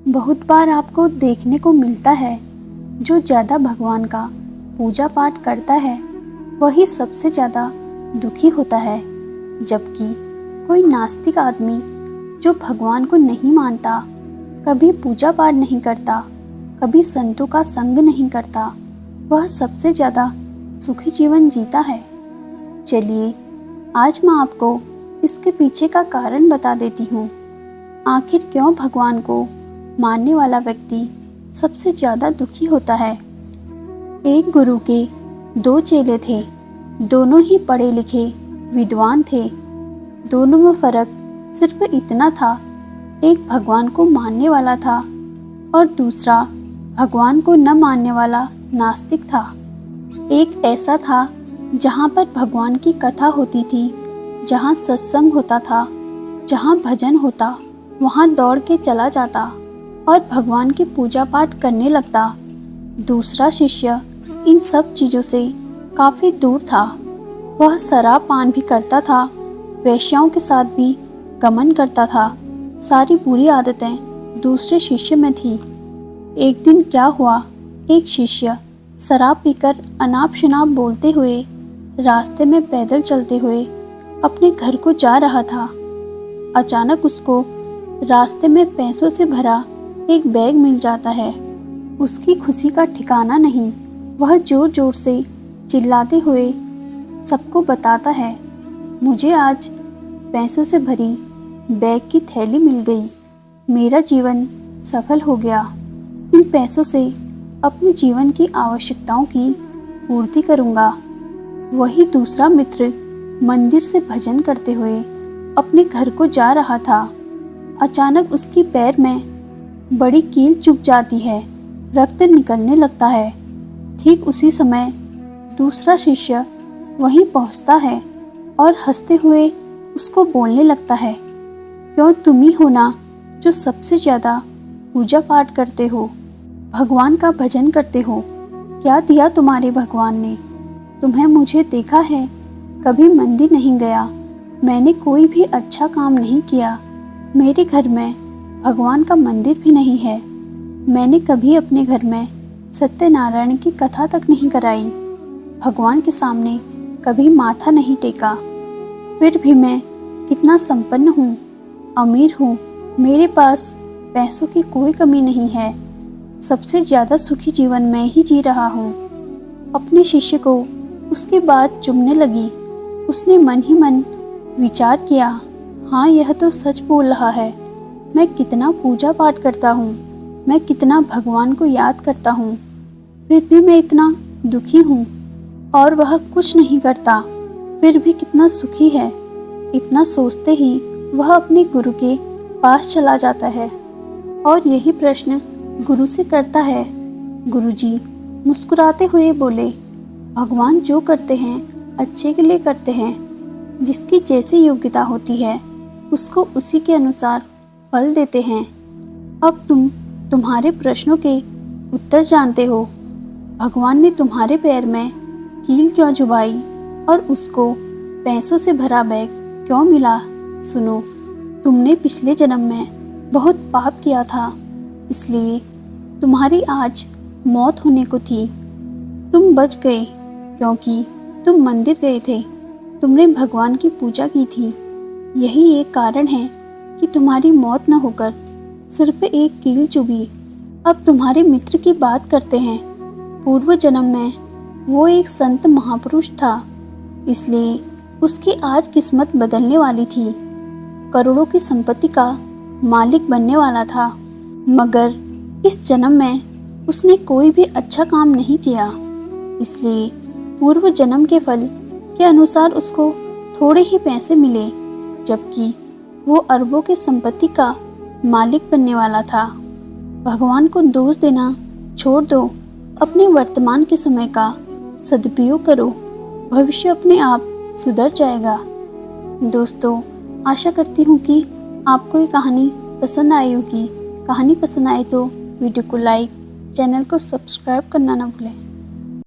बहुत बार आपको देखने को मिलता है जो ज़्यादा भगवान का पूजा पाठ करता है वही सबसे ज़्यादा दुखी होता है, जबकि कोई नास्तिक आदमी जो भगवान को नहीं मानता, कभी पूजा पाठ नहीं करता, कभी संतों का संग नहीं करता, वह सबसे ज़्यादा सुखी जीवन जीता है। चलिए आज मैं आपको इसके पीछे का कारण बता देती हूँ। आखिर क्यों भगवान को मानने वाला व्यक्ति सबसे ज़्यादा दुखी होता है। एक गुरु के 2 चेले थे। दोनों ही पढ़े लिखे विद्वान थे। दोनों में फ़र्क सिर्फ इतना था, एक भगवान को मानने वाला था और दूसरा भगवान को न मानने वाला नास्तिक था। एक ऐसा था जहाँ पर भगवान की कथा होती थी, जहाँ सत्संग होता था, जहाँ भजन होता, वहाँ दौड़ के चला जाता और भगवान की पूजा पाठ करने लगता। दूसरा शिष्य इन सब चीज़ों से काफ़ी दूर था। वह शराब पान भी करता था, वेश्याओं के साथ भी गमन करता था। सारी बुरी आदतें दूसरे शिष्य में थी। एक दिन क्या हुआ, एक शिष्य शराब पीकर अनाप शनाप बोलते हुए रास्ते में पैदल चलते हुए अपने घर को जा रहा था। अचानक उसको रास्ते में पैसों से भरा एक बैग मिल जाता है। उसकी खुशी का ठिकाना नहीं। वह जोर जोर से चिल्लाते हुए सबको बताता है, मुझे आज पैसों से भरी बैग की थैली मिल गई, मेरा जीवन सफल हो गया। इन पैसों से अपने जीवन की आवश्यकताओं की पूर्ति करूँगा। वही दूसरा मित्र मंदिर से भजन करते हुए अपने घर को जा रहा था। अचानक उसकी पैर में बड़ी कील चुभ जाती है, रक्त निकलने लगता है। ठीक उसी समय दूसरा शिष्य वहीं पहुंचता है और हंसते हुए उसको बोलने लगता है, क्यों तुम ही हो ना जो सबसे ज़्यादा पूजा पाठ करते हो, भगवान का भजन करते हो। क्या दिया तुम्हारे भगवान ने तुम्हें? मुझे देखा है, कभी मंदिर नहीं गया, मैंने कोई भी अच्छा काम नहीं किया, मेरे घर में भगवान का मंदिर भी नहीं है, मैंने कभी अपने घर में सत्यनारायण की कथा तक नहीं कराई, भगवान के सामने कभी माथा नहीं टेका। फिर भी मैं कितना संपन्न हूँ, अमीर हूँ, मेरे पास पैसों की कोई कमी नहीं है, सबसे ज़्यादा सुखी जीवन मैं ही जी रहा हूँ। अपने शिष्य को उसके बात चुभने लगी। उसने मन ही मन विचार किया, हाँ यह तो सच बोल रहा है, मैं कितना पूजा पाठ करता हूँ, मैं कितना भगवान को याद करता हूँ, फिर भी मैं इतना दुखी हूँ। और वह कुछ नहीं करता, फिर भी कितना सुखी है। इतना सोचते ही वह अपने गुरु के पास चला जाता है और यही प्रश्न गुरु से करता है। गुरुजी मुस्कुराते हुए बोले, भगवान जो करते हैं अच्छे के लिए करते हैं, जिसकी जैसी योग्यता होती है उसको उसी के अनुसार फल देते हैं। अब तुम्हारे प्रश्नों के उत्तर जानते हो। भगवान ने तुम्हारे पैर में कील क्यों चुभाई और उसको पैसों से भरा बैग क्यों मिला? सुनो, तुमने पिछले जन्म में बहुत पाप किया था, इसलिए तुम्हारी आज मौत होने को थी। तुम बच गए क्योंकि तुम मंदिर गए थे, तुमने भगवान की पूजा की थी। यही एक कारण है कि तुम्हारी मौत न होकर सिर पे एक कील चुभी। अब तुम्हारे मित्र की बात करते हैं। पूर्व जन्म में वो एक संत महापुरुष था, इसलिए उसकी आज किस्मत बदलने वाली थी। करोड़ों की संपत्ति का मालिक बनने वाला था, मगर इस जन्म में उसने कोई भी अच्छा काम नहीं किया, इसलिए पूर्व जन्म के फल के अनुसार उसको थोड़े ही पैसे मिले, जबकि वो अरबों की संपत्ति का मालिक बनने वाला था। भगवान को दोष देना छोड़ दो, अपने वर्तमान के समय का सदुपयोग करो, भविष्य अपने आप सुधर जाएगा। दोस्तों, आशा करती हूँ कि आपको ये कहानी पसंद आई होगी। कहानी पसंद आए तो वीडियो को लाइक, चैनल को सब्सक्राइब करना ना भूलें।